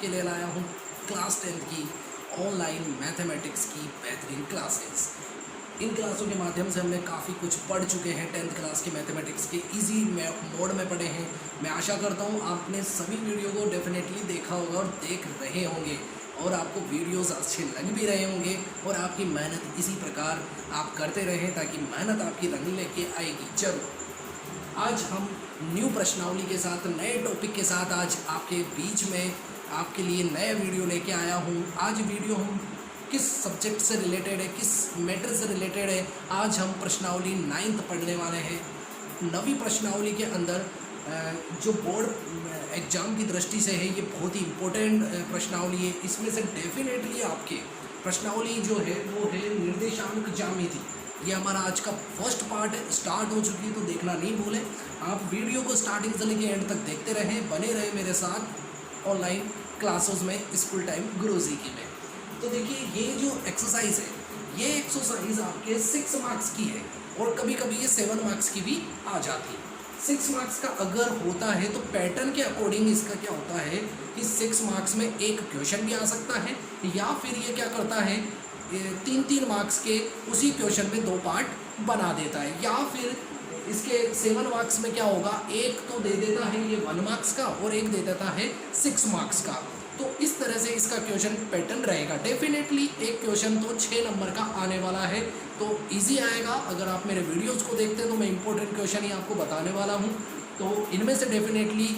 आपके लिए लाया हूँ क्लास 10th की ऑनलाइन मैथमेटिक्स की बेहतरीन क्लासेस। इन क्लासों के माध्यम से हमने काफ़ी कुछ पढ़ चुके हैं। 10th क्लास के मैथमेटिक्स के इजी मोड में पढ़े हैं। मैं आशा करता हूँ आपने सभी वीडियो को डेफिनेटली देखा होगा और देख रहे होंगे और आपको वीडियोस अच्छे लग भी रहे होंगे और आपकी मेहनत इसी प्रकार आप करते रहें ताकि मेहनत आपकी रंग लेके आएगी जरूर। आज हम न्यू प्रश्नावली के साथ नए टॉपिक के साथ आज आपके बीच में आपके लिए नया वीडियो लेके आया हूँ। आज वीडियो हम किस सब्जेक्ट से रिलेटेड है, किस मैटर से रिलेटेड है, आज हम प्रश्नावली 9th पढ़ने वाले हैं। नवी प्रश्नावली के अंदर जो बोर्ड एग्ज़ाम की दृष्टि से है ये बहुत ही इम्पोर्टेंट प्रश्नावली है। इसमें से डेफिनेटली आपके प्रश्नावली जो है वो है निर्देशांक ज्यामिति। ये हमारा आज का फर्स्ट पार्ट है, स्टार्ट हो चुकी है तो देखना नहीं भूलें। आप वीडियो को स्टार्टिंग से लेकर एंड तक देखते रहें, बने रहे मेरे साथ ऑनलाइन क्लासेस में स्कूल टाइम गुरुजी की में। तो देखिए ये जो एक्सरसाइज है ये एक्सरसाइज आपके 6 मार्क्स की है और कभी कभी ये 7 मार्क्स की भी आ जाती है। 6 मार्क्स का अगर होता है तो पैटर्न के अकॉर्डिंग इसका क्या होता है कि 6 मार्क्स में एक क्वेश्चन भी आ सकता है या फिर ये क्या करता है 3-3 मार्क्स के उसी क्वेश्चन में 2 पार्ट बना देता है, या फिर इसके 7 मार्क्स में क्या होगा, एक तो दे देता है ये 1 मार्क्स का और एक दे देता है 6 मार्क्स का। तो इस तरह से इसका क्वेश्चन पैटर्न रहेगा। डेफिनेटली एक क्वेश्चन तो 6 नंबर का आने वाला है तो इजी आएगा। अगर आप मेरे वीडियोस को देखते हैं तो मैं इंपॉर्टेंट क्वेश्चन ही आपको बताने वाला हूं, तो इनमें से डेफिनेटली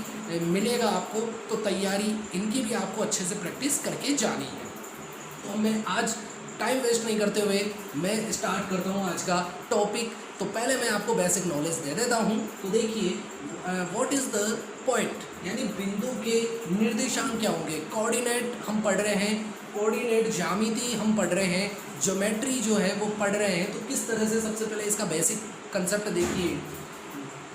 मिलेगा आपको। तो तैयारी इनकी भी आपको अच्छे से प्रैक्टिस करके जानी है। तो मैं आज टाइम वेस्ट नहीं करते हुए मैं स्टार्ट करता हूँ आज का टॉपिक। तो पहले मैं आपको बेसिक नॉलेज दे देता हूँ। तो देखिए व्हाट इज़ द पॉइंट, यानी बिंदु के निर्देशांक क्या होंगे। कोऑर्डिनेट हम पढ़ रहे हैं, कोऑर्डिनेट ज्यामिति हम पढ़ रहे हैं, ज्योमेट्री जो है वो पढ़ रहे हैं। तो किस तरह से, सबसे पहले इसका बेसिक कंसेप्ट देखिए,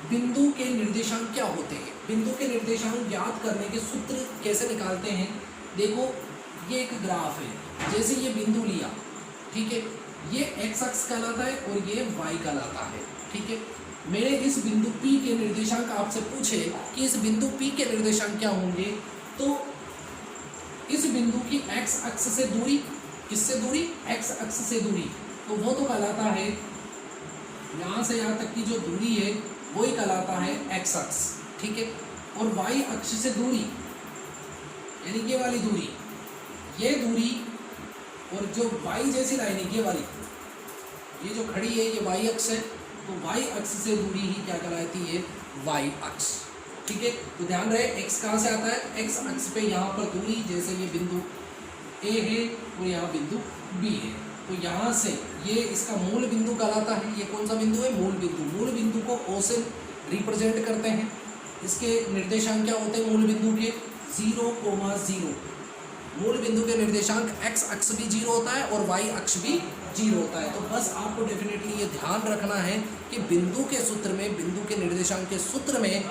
बिंदु के निर्देशांक क्या होते हैं। बिंदु के निर्देशांक ज्ञात करने के सूत्र कैसे निकालते हैं। देखो ये एक ग्राफ है, जैसे ये बिंदु लिया, ठीक है, ये एक्स अक्ष कहलाता है और ये वाई कहलाता है, ठीक है। मैंने इस बिंदु P के निर्देशांक आपसे पूछे कि इस बिंदु P के निर्देशांक क्या होंगे, तो इस बिंदु की x अक्ष से दूरी, किससे दूरी, x अक्ष से दूरी, तो वो तो कहलाता है यहाँ से यहाँ तक की जो दूरी है वही कहलाता है x अक्ष, ठीक है। और y अक्ष से दूरी यानी ये वाली दूरी, ये दूरी और जो y जैसी लाइन है ये वाली, ये जो खड़ी है ये y अक्ष है, तो y अक्ष से दूरी ही क्या कहलाती है, y अक्ष, ठीक है। तो ध्यान रहे x कहाँ से आता है, x अक्ष पे यहाँ पर दूरी, जैसे ये बिंदु A है और यहाँ बिंदु B है, तो यहाँ से ये इसका मूल बिंदु कहलाता है। ये कौन सा बिंदु है, मूल बिंदु। मूल बिंदु को O से रिप्रेजेंट करते हैं। इसके निर्देशांक क्या होते हैं मूल बिंदु के, 0,0। मूल बिंदु के निर्देशांक x अक्ष भी 0 होता है और y अक्ष भी 0 होता है। तो बस आपको डेफिनेटली ये ध्यान रखना है कि बिंदु के सूत्र में, बिंदु के निर्देशांक के सूत्र में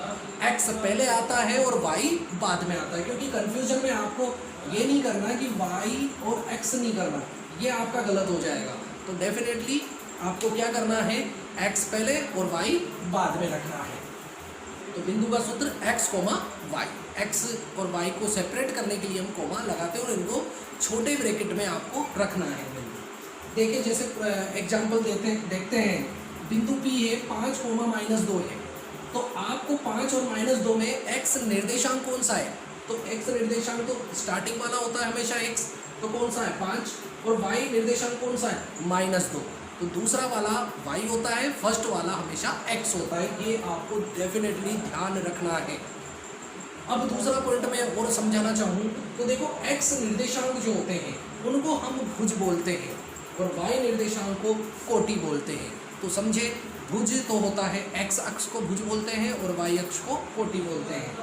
x पहले आता है और y बाद में आता है, क्योंकि कंफ्यूजन में आपको ये नहीं करना कि y और x नहीं करना, ये आपका गलत हो जाएगा। तो डेफिनेटली आपको क्या करना है, x पहले और y बाद में रखना है। तो बिंदु का सूत्र x, y, x और y को सेपरेट करने के लिए हम कोमा लगाते हैं और इनको छोटे ब्रैकेट में आपको रखना है। देखिए जैसे एग्जांपल देखते हैं, बिंदु P है 5, -2 है, तो आपको 5 और -2 में x निर्देशांक कौन सा है, तो x निर्देशांक तो स्टार्टिंग वाला होता है हमेशा x, तो कौन सा है 5, और y निर्देशांक कौन सा है -2, तो दूसरा वाला y होता है, फर्स्ट वाला हमेशा x होता है। ये आपको डेफिनेटली ध्यान रखना है। अब दूसरा पॉइंट मैं और समझाना चाहूँ तो देखो x निर्देशांक जो होते हैं उनको हम भुज बोलते हैं और y निर्देशांक को कोटि बोलते हैं। तो समझे, भुज तो होता है x अक्ष को भुज बोलते हैं और y अक्ष को कोटि बोलते हैं।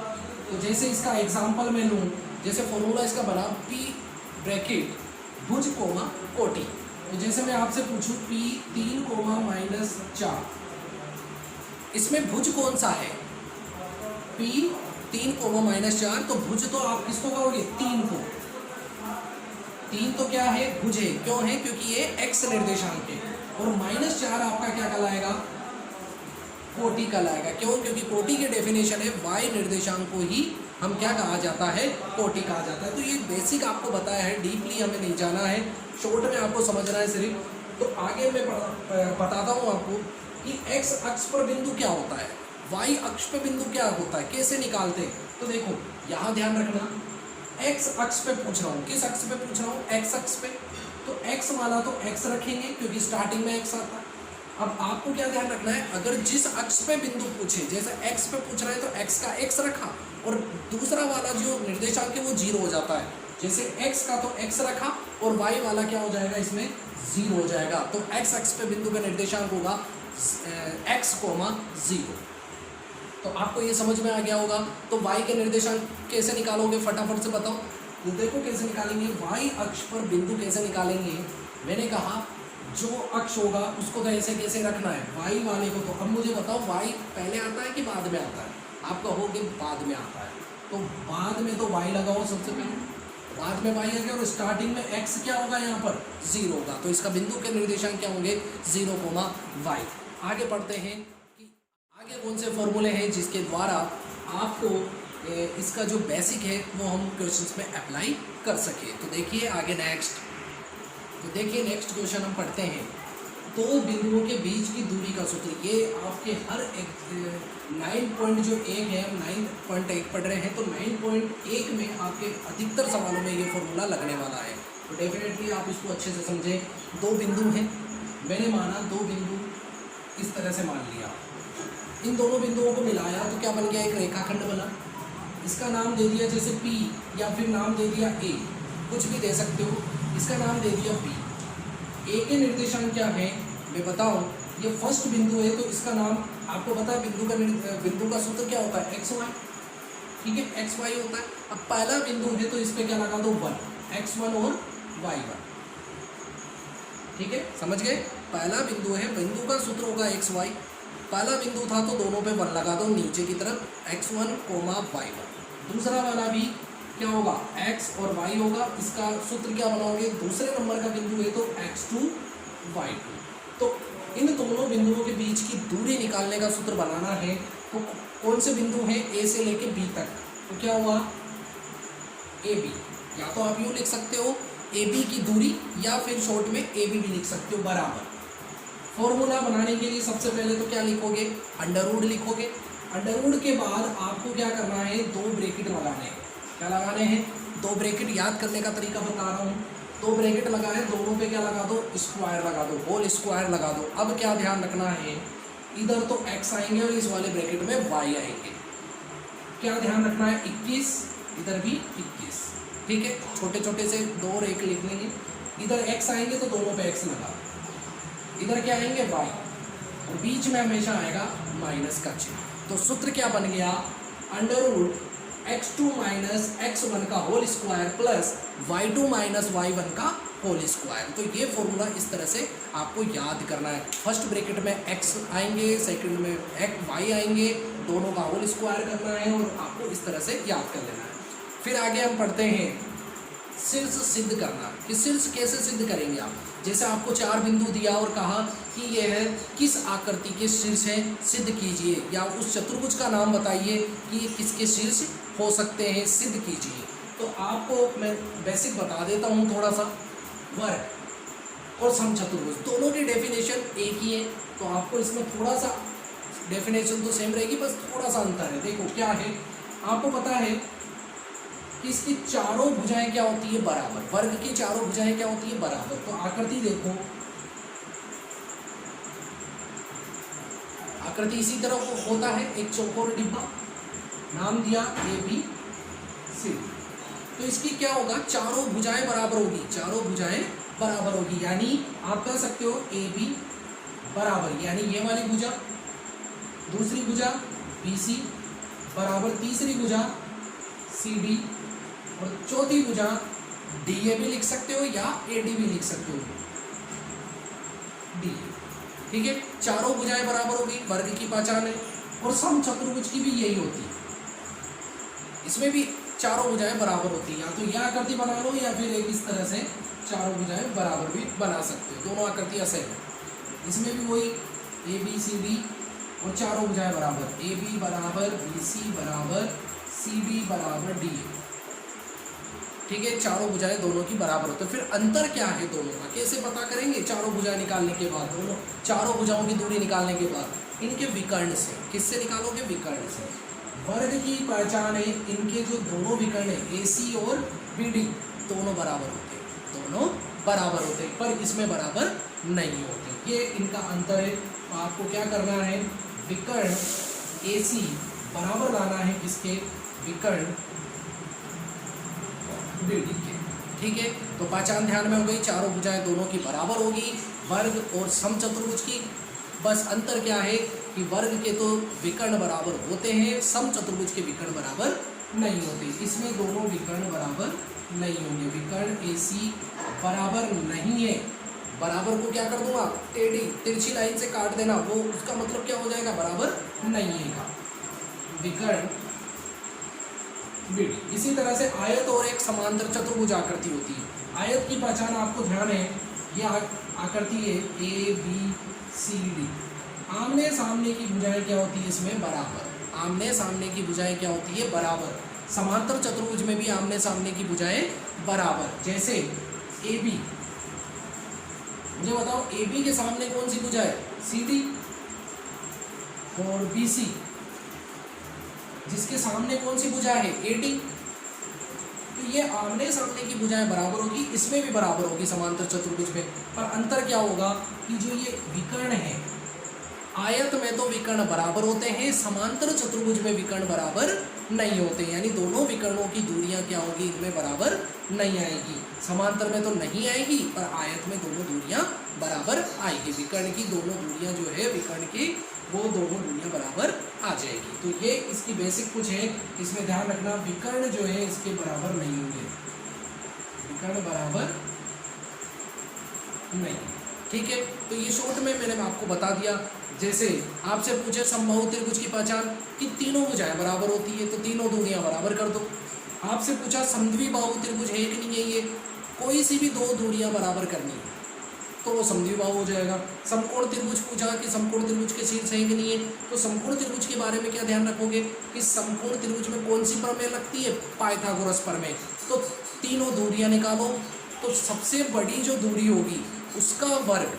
तो जैसे इसका एग्जाम्पल मैं लूँ, जैसे फॉर्मूला इसका बना P ब्रैकेट भुज कोमा कोटि। तो जैसे मैं आपसे पूछूं P 3, -4, इसमें भुज कौन सा है, P 3, -4, तो भुज तो आप किसको कहोगे, 3 को। 3 तो क्या है, भुज है, क्यों है, क्योंकि ये x निर्देशांक है, और -4 आपका क्या कहलाएगा, कोटि कहलाएगा। क्यों, क्योंकि कोटि की डेफिनेशन है y निर्देशांक को ही हम क्या कहा जाता है, कोटि कहा जाता है। तो ये बेसिक आपको बताया है, डीपली हमें नहीं जाना है, शॉर्ट में आपको समझना है सिर्फ। तो आगे मैं बताता हूँ आपको कि एक्स अक्ष पर बिंदु क्या होता है, वाई अक्ष पर बिंदु क्या होता है, कैसे निकालते हैं। तो देखो यहाँ ध्यान रखना, एक्स अक्ष पे पूछ रहा हूँ, किस अक्ष पे पूछ रहा हूँ, एक्स अक्ष पे। तो एक्स वाला तो एक्स रखेंगे क्योंकि स्टार्टिंग में एक्स आता है। अब आपको क्या ध्यान रखना है, अगर जिस अक्ष पे बिंदु पूछे, जैसे एक्स पे पूछ रहा है तो एक्स का एक्स रखा, और दूसरा वाला जो निर्देशांक है वो जीरो हो जाता है। जैसे एक्स का तो एक्स रखा और वाई वाला क्या हो जाएगा, इसमें जीरो हो जाएगा। तो एक्स अक्ष पे बिंदु का निर्देशांक होगा एक्स कोमा जीरो। तो आपको ये समझ में आ गया होगा। तो वाई के निर्देशांक कैसे निकालोगे, फटाफट से बताओ। तो देखो कैसे निकालेंगे, वाई अक्ष पर बिंदु कैसे निकालेंगे। मैंने कहा जो अक्ष होगा उसको तो ऐसे कैसे रखना है, वाई वाले को। तो अब मुझे बताओ वाई पहले आता है कि बाद में आता है, आप कहोगे बाद में आता है। तो बाद में तो वाई लगाओ सबसे पहले, बाद में वाई आ गया, और स्टार्टिंग में एक्स क्या होगा, यहाँ पर जीरो होगा। तो इसका बिंदु के निर्देशांक क्या होंगे, जीरो कोमा वाई। आगे पढ़ते हैं कि आगे कौन से फॉर्मूले हैं जिसके द्वारा आपको इसका जो बेसिक है वो हम क्वेश्चंस में अप्लाई कर सके। तो देखिए आगे नेक्स्ट, तो देखिए नेक्स्ट क्वेश्चन हम पढ़ते हैं, दो बिंदुओं के बीच की दूरी का सूत्र। ये आपके हर एक 9.1 है, हम 9.1 पढ़ रहे हैं, तो 9.1 में आपके अधिकतर सवालों में ये फॉर्मूला लगने वाला है। तो डेफिनेटली आप इसको अच्छे से समझें। दो बिंदु हैं, मैंने माना दो बिंदु इस तरह से मान लिया, इन दोनों बिंदुओं को मिलाया तो क्या बन गया, एक रेखाखंड बना। इसका नाम दे दिया जैसे P, या फिर नाम दे दिया A, कुछ भी दे सकते हो। इसका नाम दे दिया B। A के निर्देशांक क्या है मैं बताऊं, ये फर्स्ट बिंदु है तो इसका नाम आपको पता है, बिंदु का सूत्र क्या होता है, एक्स वाई। ठीक है, एक्स वाई होता है। अब पहला बिंदु है तो इस पर क्या लगा दो, 1, x1 और y1। ठीक है, समझ गए। पहला बिंदु है, बिंदु का सूत्र होगा एक्स वाई। पहला बिंदु था तो दोनों पे 1 लगा दो नीचे की तरफ, x1 कोमा y1। दूसरा वाला भी क्या होगा, x और y होगा। इसका सूत्र क्या बनाओगे, दूसरे नंबर का बिंदु है तो x2 y2। तो इन दोनों बिंदुओं के बीच की दूरी निकालने का सूत्र बनाना है। तो कौन से बिंदु हैं, a से लेके b तक, तो क्या हुआ AB। या तो आप यूँ लिख सकते हो AB की दूरी, या फिर शॉर्ट में AB भी लिख सकते हो बराबर। फॉर्मूला बनाने के लिए सबसे पहले तो क्या लिखोगे, अंडर रूट लिखोगे। अंडर रूट के बाद आपको क्या करना है, 2 ब्रैकेट लगाने हैं। क्या लगाने हैं, 2 ब्रैकेट। याद करने का तरीका बता रहा हूँ। 2 ब्रैकेट लगाए, दोनों पे क्या लगा दो, स्क्वायर लगा दो, होल स्क्वायर लगा दो। अब क्या ध्यान रखना है, इधर तो x आएंगे और इस वाले ब्रैकेट में y आएंगे। क्या ध्यान रखना है, 21, इधर भी 21। ठीक है, छोटे छोटे से 2 रेख लिख लेंगे। इधर x आएंगे तो दोनों पे x लगा, इधर क्या आएंगे y, और बीच में हमेशा आएगा माइनस का चिन्ह। तो सूत्र क्या बन गया, under root x2 minus x1 का whole square plus y2 minus y1 का होल स्क्वायर। तो ये फॉर्मूला इस तरह से आपको याद करना है। फर्स्ट ब्रैकेट में x आएंगे, सेकंड में y आएंगे, दोनों का होल स्क्वायर करना है और आपको इस तरह से याद कर लेना है। फिर आगे हम पढ़ते हैं शीर्ष सिद्ध करना, कि शीर्ष कैसे सिद्ध करेंगे आप। जैसे आपको 4 बिंदु दिया और कहा कि यह है किस आकृति के शीर्ष है, सिद्ध कीजिए, या उस चतुर्भुज का नाम बताइए कि ये किसके शीर्ष हो सकते हैं, सिद्ध कीजिए। तो आपको मैं बेसिक बता देता हूँ थोड़ा सा। वर्ग और समचतुर्भुज दोनों की डेफिनेशन एक ही है, तो आपको इसमें थोड़ा सा डेफिनेशन तो सेम रहेगी, बस थोड़ा सा अंतर है। देखो क्या है, आपको पता है कि इसकी चारों भुजाएं क्या होती है, बराबर। वर्ग की चारों भुजाएं क्या होती है, बराबर। तो आकृति देखो, आकृति इसी तरह होता है, एक चौकोर डिब्बा, नाम दिया ABC। तो इसकी क्या होगा, चारों भुजाएं बराबर होगी, चारों भुजाएं बराबर होगी। यानी आप कह सकते हो AB बराबर, यानी ये वाली भुजा, दूसरी भुजा BC बराबर, तीसरी भुजा CD, और चौथी भुजा DA भी लिख सकते हो या AD भी लिख सकते हो, D। ठीक है, चारों भुजाएं बराबर होगी, वर्ग की पहचान है। और समचतुर्भुज की भी यही होती है, इसमें भी चारों भुजाएं बराबर होती है। या तो यह आकृति बना लो, या फिर एक इस तरह से चारों भुजाएं बराबर भी बना सकते हो। दोनों आकृतियां सेम है। इसमें भी वही ABCD और चारों भुजाएं बराबर, AB बराबर BC बराबर CD बराबर DA। ठीक है, चारों भुजाएं दोनों की बराबर होती है। फिर अंतर क्या है दोनों का, कैसे पता करेंगे? चारों भुजाएं निकालने के बाद, दोनों चारों भुजाओं की दूरी निकालने के बाद इनके विकर्ण से। किससे निकालोगे? विकर्ण से। वर्ग की पहचान है, इनके जो दोनों विकर्ण है AC और BD दोनों बराबर होते हैं, दोनों बराबर होते हैं, पर इसमें बराबर नहीं होते। ये इनका अंतर है। तो आपको क्या करना है? विकर्ण AC बराबर लाना है किसके? विकर्ण BD के। ठीक है, तो पहचान ध्यान में हो गई, चारों भुजाएं दोनों की बराबर होगी, वर्ग और समचतुर्भुज की। बस अंतर क्या है कि वर्ग के तो विकर्ण बराबर होते हैं, समचतुर्भुज के विकर्ण बराबर नहीं होते। इसमें दोनों विकर्ण बराबर नहीं होंगे। विकर्ण AC बराबर नहीं है, बराबर को क्या कर दूंगा? टेढ़ी तिरछी लाइन से काट देना, वो उसका मतलब क्या हो जाएगा? बराबर नहीं है का। विकर्ण BD। इसी तरह से आयत और एक समांतर चतुर्भुज आकृति होती है। आयत की पहचान आपको ध्यान है, ये आकृति है ABCD। आमने सामने की भुजाएं क्या होती है इसमें? बराबर। आमने सामने की भुजाएं क्या होती है? बराबर। समांतर चतुर्भुज में भी आमने सामने की भुजाएं बराबर। जैसे AB, मुझे बताओ AB के सामने कौन सी भुजा है? CD। और BC जिसके सामने कौन सी भुजा है? AD। तो ये आमने सामने की भुजाएं बराबर होगी, इसमें भी बराबर होगी समांतर चतुर्भुज में। पर अंतर क्या होगा कि जो ये विकर्ण है, आयत में तो विकर्ण बराबर होते हैं, समांतर चतुर्भुज में विकर्ण बराबर नहीं होते, यानी दोनों विकर्णों की दूरियां क्या होगी? इनमें बराबर नहीं आएगी। समांतर में तो नहीं आएगी, पर आयत में दोनों दूरियां बराबर आएगी। विकर्ण की दोनों दूरियां जो है विकर्ण की, वो दोनों दूरियां बराबर आ जाएगी। तो ये इसकी बेसिक कुछ है, इसमें ध्यान रखना, विकर्ण जो है इसके बराबर नहीं होंगे, विकर्ण बराबर नहीं। ठीक है, तो ये शॉर्ट में मैंने आपको बता दिया। जैसे आपसे पूछे समबाहु त्रिभुज की पहचान कि तीनों भुजाएं बराबर होती है, तो तीनों दूरियां बराबर कर दो। आपसे पूछा समद्विबाहु त्रिभुज है कि नहीं है, ये कोई सी भी दो दूरियां बराबर करनी है तो वो समद्विबाहु हो जाएगा। समकोण त्रिभुज पूछा कि समकोण त्रिभुज के शीर्ष है कि नहीं है, तो समकोण त्रिभुज के बारे में क्या ध्यान रखोगे कि समकोण त्रिभुज में कौन सी प्रमेय लगती है? पाइथागोरस प्रमेय। तो तीनों दूरियां निकालो, तो सबसे बड़ी जो दूरी होगी उसका वर्ग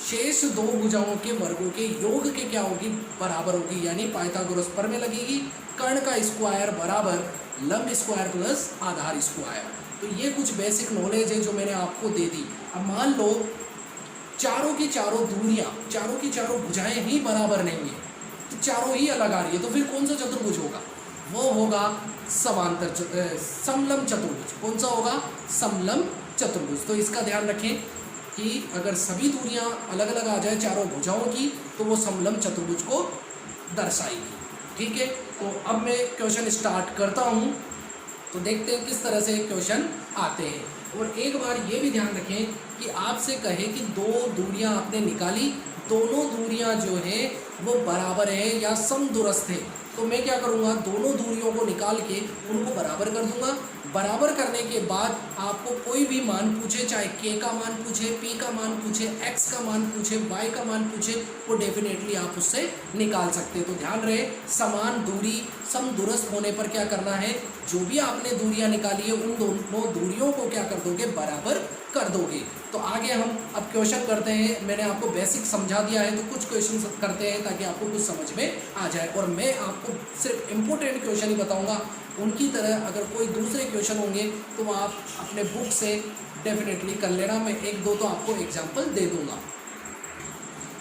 शेष दो भुजाओं के वर्गों के योग के क्या होगी? बराबर होगी, यानी पाइथागोरस प्रमेय लगेगी। कर्ण का स्क्वायर बराबर लंब स्क्वायर प्लस आधार स्क्वायर। तो ये कुछ बेसिक नॉलेज है जो मैंने आपको दे दी। अब मान लो चारों की चारों दूरियां, चारों की चारों भुजाएं ही बराबर नहीं है, तो चारों ही अलग आ रही है, तो फिर कौन सा चतुर्भुज होगा? वो होगा समलंब चतुर्भुज। कौन सा होगा? समलंब चतुर्भुज। तो इसका ध्यान रखें कि अगर सभी दूरियां अलग अलग आ जाए चारों भुजाओं की, तो वो समलंब चतुर्भुज को दर्शाएगी। ठीक है, तो अब मैं क्वेश्चन स्टार्ट करता हूँ, तो देखते हैं किस तरह से क्वेश्चन आते हैं। और एक बार ये भी ध्यान रखें कि आपसे कहे कि दो दूरियां आपने निकाली, दोनों दूरियां जो है वो बराबर है या समदूरस्थ है, तो मैं क्या करूँगा? दोनों दूरियों को निकाल के उनको बराबर कर दूंगा। बराबर करने के बाद आपको कोई भी मान पूछे, चाहे k का मान पूछे, p का मान पूछे, x का मान पूछे, y का मान पूछे, वो डेफिनेटली आप उससे निकाल सकते हैं। तो ध्यान रहे, समान दूरी समदूरस्थ होने पर क्या करना है? जो भी आपने दूरियां निकाली है उन दोनों दूरियों को क्या कर दोगे? बराबर कर दोगे। तो आगे हम अब क्वेश्चन करते हैं। मैंने आपको बेसिक समझा दिया है, तो कुछ क्वेश्चन करते हैं ताकि आपको कुछ समझ में आ जाए। और मैं आपको सिर्फ इम्पोर्टेंट क्वेश्चन ही बताऊंगा, उनकी तरह अगर कोई दूसरे क्वेश्चन होंगे तो आप अपने बुक से डेफिनेटली कर लेना। मैं एक दो तो आपको एग्जाम्पल दे दूंगा।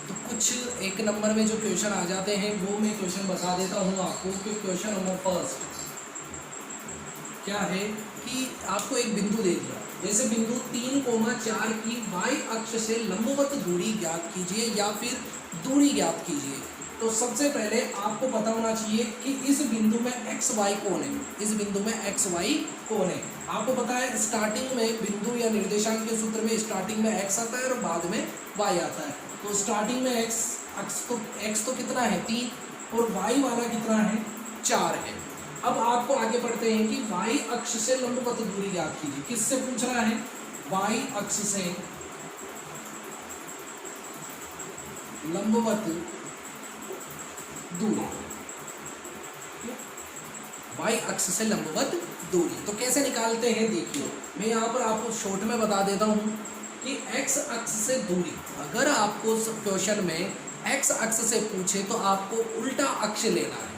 तो कुछ एक नंबर में जो क्वेश्चन आ जाते हैं वो मैं क्वेश्चन बता देता हूँ आपको। कि क्वेश्चन नंबर फर्स्ट क्या है कि आपको एक बिंदु दे दिया, जैसे बिंदु 3,4 की y अक्ष से लंबवत दूरी ज्ञात कीजिए या फिर दूरी ज्ञात कीजिए। तो सबसे पहले आपको पता होना चाहिए कि इस बिंदु में एक्स वाई कौन है। इस बिंदु में एक्स वाई कौन है? आपको पता है स्टार्टिंग में बिंदु या निर्देशांक के सूत्र में स्टार्टिंग में एक्स आता है और बाद में वाई आता है। तो स्टार्टिंग में एक्स तो कितना है? 3, और वाई वाला कितना है? 4 है। अब आपको आगे बढ़ते हैं कि वाई अक्ष से लंबवत दूरी ज्ञात कीजिए। किससे पूछ रहा है? वाई अक्ष से लंबवत दूरी। y अक्ष से लंबवत दूरी। तो कैसे निकालते हैं देखिए, मैं यहाँ पर आपको शॉर्ट में बता देता हूँ कि x अक्ष से दूरी, अगर आपको क्वेश्चन में x अक्ष से पूछे तो आपको उल्टा अक्ष लेना है।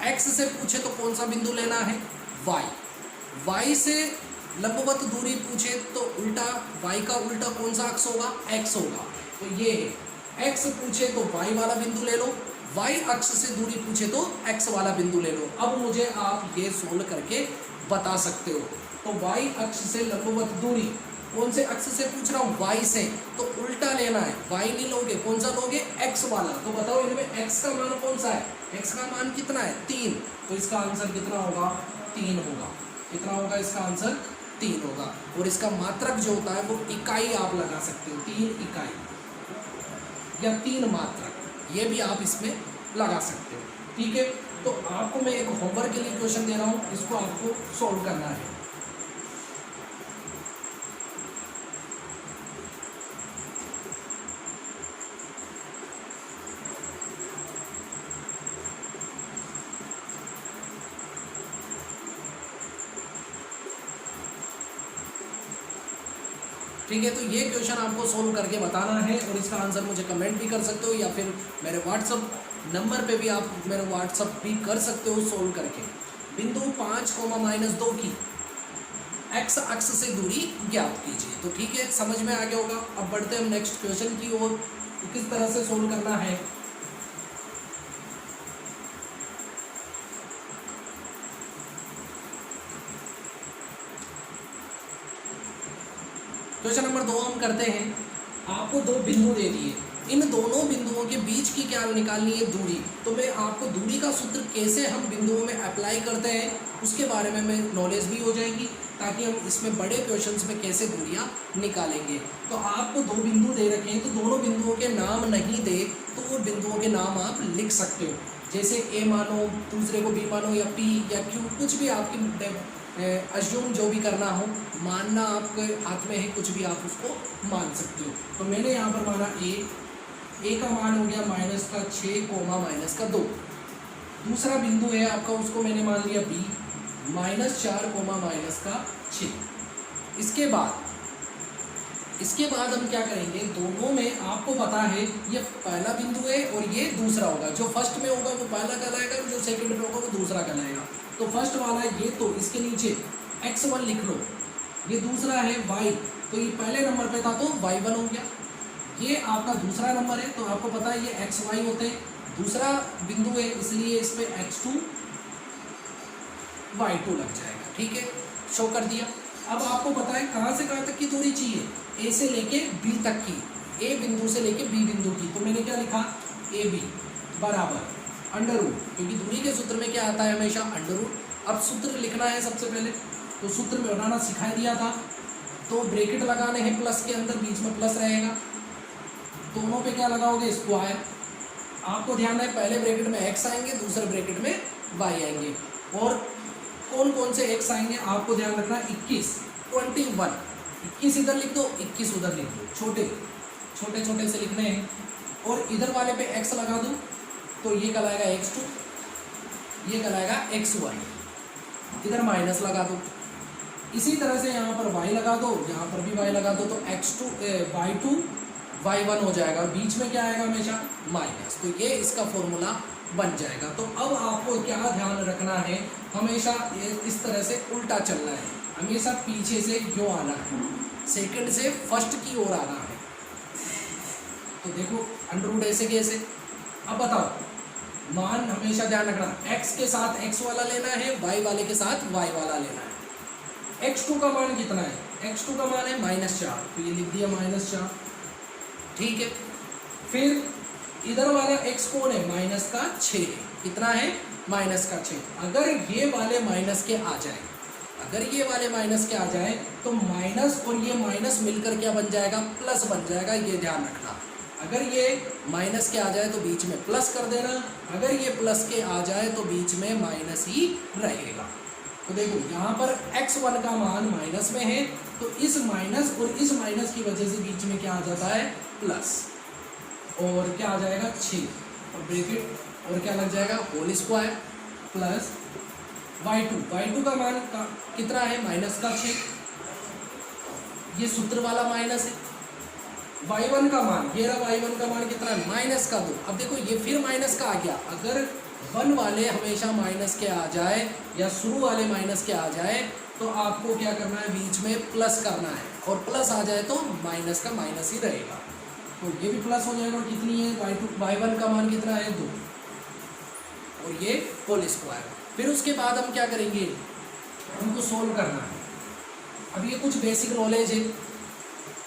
x से पूछे तो कौन सा बिंदु लेना है, y से लंबवत दूरी पूछे तो उल्टा y का उल्टा कौन सा अक्ष होगा, x होगा। तो ये है, x पूछे तो y वाला बिंदु ले लो, y अक्ष से दूरी पूछे तो x वाला बिंदु ले लो। अब मुझे आप ये सोल्व करके बता सकते हो। तो y अक्ष से लंबवत दूरी कौन से अक्ष से पूछ रहा हूँ, y से, तो उल्टा लेना है, y नहीं लोगे, कौन सा लोगे, x वाला। तो बताओ इनमें x का मान कौन सा है, x का मान कितना है, 3। तो इसका आंसर कितना होगा, 3 होगा। कितना होगा इसका आंसर, 3 होगा। और इसका मात्रक जो होता है वो इकाई आप लगा सकते हो, 3 इकाई या 3 मात्रक, ये भी आप इसमें लगा सकते हो। ठीक है, तो आपको मैं एक होमवर्क के लिए क्वेश्चन दे रहा हूँ, इसको आपको सॉल्व करना है। ठीक है, तो ये क्वेश्चन आपको सोल्व करके बताना है और इसका आंसर मुझे कमेंट भी कर सकते हो या फिर मेरे व्हाट्सअप नंबर पे भी आप मेरे व्हाट्सअप भी कर सकते हो सोल्व करके। बिंदु 5,-2 की x अक्ष से दूरी ज्ञात कीजिए। तो ठीक है, समझ में आ गया होगा। अब बढ़ते हैं हम नेक्स्ट क्वेश्चन की ओर, किस तरह से सोल्व करना है। क्वेश्चन नंबर 2 हम करते हैं। आपको 2 बिंदु दे दिए, इन दोनों बिंदुओं के बीच की क्या निकालनी है, दूरी। तो मैं आपको दूरी का सूत्र कैसे हम बिंदुओं में अप्लाई करते हैं उसके बारे में मैं नॉलेज भी हो जाएगी, ताकि हम इसमें बड़े क्वेश्चंस में कैसे दूरियां निकालेंगे। तो आपको 2 बिंदु दे रखे हैं, तो दोनों बिंदुओं के नाम नहीं दे तो वो बिंदुओं के नाम आप लिख सकते हो। जैसे ए मानो, दूसरे को बी मानो, या पी या क्यू, कुछ भी आपकी अज्यूम जो भी करना हो, मानना आपके हाथ में है, कुछ भी आप उसको मान सकते हो। तो मैंने यहाँ पर माना ए का मान हो गया -6, -2। दूसरा बिंदु है आपका, उसको मैंने मान लिया बी -4, -6। इसके बाद हम क्या करेंगे, दोनों में आपको पता है ये पहला बिंदु है और ये दूसरा होगा। जो फर्स्ट में होगा वो पहला कहलाएगा, जो सेकंड में होगा वो दूसरा कहलाएगा। तो फर्स्ट वाला ये, तो इसके नीचे x1 लिख लो। ये दूसरा है y, तो ये पहले नंबर पे था तो y1 हो गया। ये आपका दूसरा नंबर है, तो आपको पता है ये xy होते हैं। दूसरा बिंदु है इसलिए इसमें x2 y2 लग जाएगा। ठीक है, शो कर दिया। अब आपको पता है कहाँ से कहाँ तक की दूरी चाहिए, ए से लेके बी तक की, ए बिंदु से लेके बी बिंदु की। तो मैंने क्या लिखा, ए बी बराबर √, क्योंकि दूरी के सूत्र में क्या आता है, हमेशा √। अब सूत्र लिखना है सबसे पहले, तो सूत्र में बनाना सिखा दिया था। तो ब्रैकेट लगाने हैं प्लस के अंदर, बीच में प्लस रहेगा। दोनों पे क्या लगाओगे, स्क्वायर। आपको ध्यान है पहले ब्रैकेट में x आएंगे, दूसरे ब्रैकेट में y आएंगे। और कौन कौन से x आएंगे आपको ध्यान रखना, 21, 21 इधर लिख दो, 21 उधर लिख दो। छोटे छोटे से लिखने हैं। और इधर वाले पे x लगा दो, तो ये कहलाएगा x2, ये कहलाएगा xy। इधर माइनस लगा दो। इसी तरह से यहाँ पर y लगा दो, यहाँ पर भी y लगा दो, तो y2 y1 हो जाएगा। बीच में क्या आएगा, हमेशा माइनस। तो ये इसका फॉर्मूला बन जाएगा। तो अब आपको क्या ध्यान रखना है, हमेशा इस तरह से उल्टा चलना है, हमेशा पीछे से क्यों आना है, सेकंड से फर्स्ट की ओर आना है। तो देखो √ ऐसे कैसे। अब बताओ, मान हमेशा ध्यान रखना, x के साथ x वाला लेना है, y वाले के साथ y वाला लेना है। x2 का मान कितना है, x2 का मान है -4, तो ये लिख दिया -4। ठीक है, फिर इधर वाला x कौन है, -6 है। कितना है, -6। अगर ये वाले माइनस के आ जाए, तो माइनस और ये माइनस मिलकर क्या बन जाएगा, प्लस बन जाएगा। ये ध्यान रखना, अगर ये माइनस के आ जाए तो बीच में प्लस कर देना, अगर ये प्लस के आ जाए तो बीच में माइनस ही रहेगा। तो देखो यहाँ पर x1 का मान माइनस में है, तो इस माइनस और इस माइनस की वजह से बीच में क्या आ जाता है, प्लस। और क्या आ जाएगा, 6 और ब्रैकेट, और क्या लग जाएगा, होल स्क्वायर प्लस y2 का मान कितना है, माइनस का 6, ये सूत्र वाला माइनस है। y1 का मान, ये रहा y1 का मान कितना है, माइनस का 2। अब देखो ये फिर माइनस का आ गया। अगर 1 वाले हमेशा माइनस के आ जाए या शुरू वाले माइनस के आ जाए तो आपको क्या करना है, बीच में प्लस करना है, और प्लस आ जाए तो माइनस का माइनस ही रहेगा। तो ये भी प्लस हो जाएगा। और कितनी है, y1 का मान कितना है, 2, और ये होल स्क्वायर। फिर उसके बाद हम क्या करेंगे, हमको सोल्व करना है। अब ये कुछ बेसिक नॉलेज है।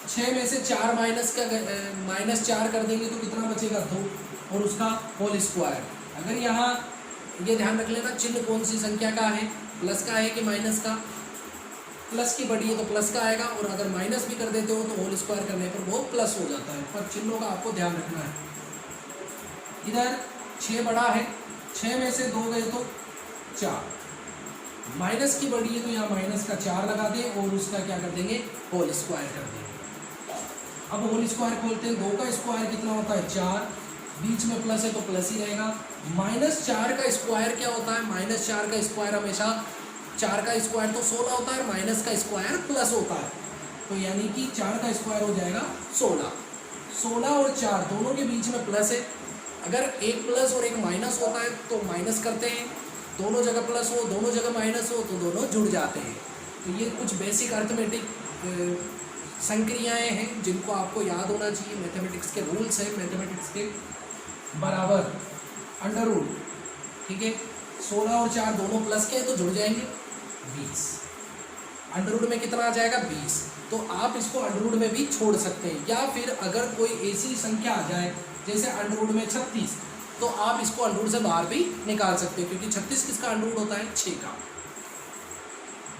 6 में से 4 माइनस 4 कर देंगे तो कितना बचेगा, 2, और उसका होल स्क्वायर। अगर यहाँ ये ध्यान रख लेना, चिन्ह कौन सी संख्या का है, प्लस का है कि माइनस का। प्लस की बड़ी है तो प्लस का आएगा, और अगर माइनस भी कर देते हो तो होल स्क्वायर करने पर वो प्लस हो जाता है। पर चिन्हों का आपको ध्यान रखना है। इधर 6 बड़ा है, 6 में से 2 गए तो 4, माइनस की बड़ी है तो यहाँ माइनस का 4 लगा दें, और उसका क्या कर देंगे, होल स्क्वायर कर देंगे। अब होल स्क्वायर खोलते हैं, 2 का स्क्वायर कितना होता है, 4, बीच में प्लस है तो प्लस ही रहेगा। माइनस 4 का स्क्वायर क्या होता है, माइनस 4 का स्क्वायर हमेशा, 4 का स्क्वायर तो 16 होता है, माइनस का स्क्वायर प्लस होता है। तो यानी कि 4 का स्क्वायर हो जाएगा 16। 16 और 4 दोनों के बीच में प्लस है। अगर एक प्लस और एक माइनस होता है तो माइनस करते हैं, दोनों जगह प्लस हो दोनों जगह माइनस हो तो दोनों जुड़ जाते हैं। तो ये कुछ बेसिक अर्थमेटिक संक्रियाएँ हैं जिनको आपको याद होना चाहिए। मैथमेटिक्स के रूल्स हैं, मैथमेटिक्स के बराबर अंडर रूट, ठीक है। 16 और 4 दोनों प्लस के हैं तो जुड़ जाएंगे 20। अंडर रूट में कितना आ जाएगा, 20। तो आप इसको अंडर रूट में भी छोड़ सकते हैं, या फिर अगर कोई ऐसी संख्या आ जाए जैसे अंडर रूट में 36, तो आप इसको अंडर रूट से बाहर भी निकाल सकते हैं, क्योंकि 36 किसका अंडर रूट होता है, 6 का।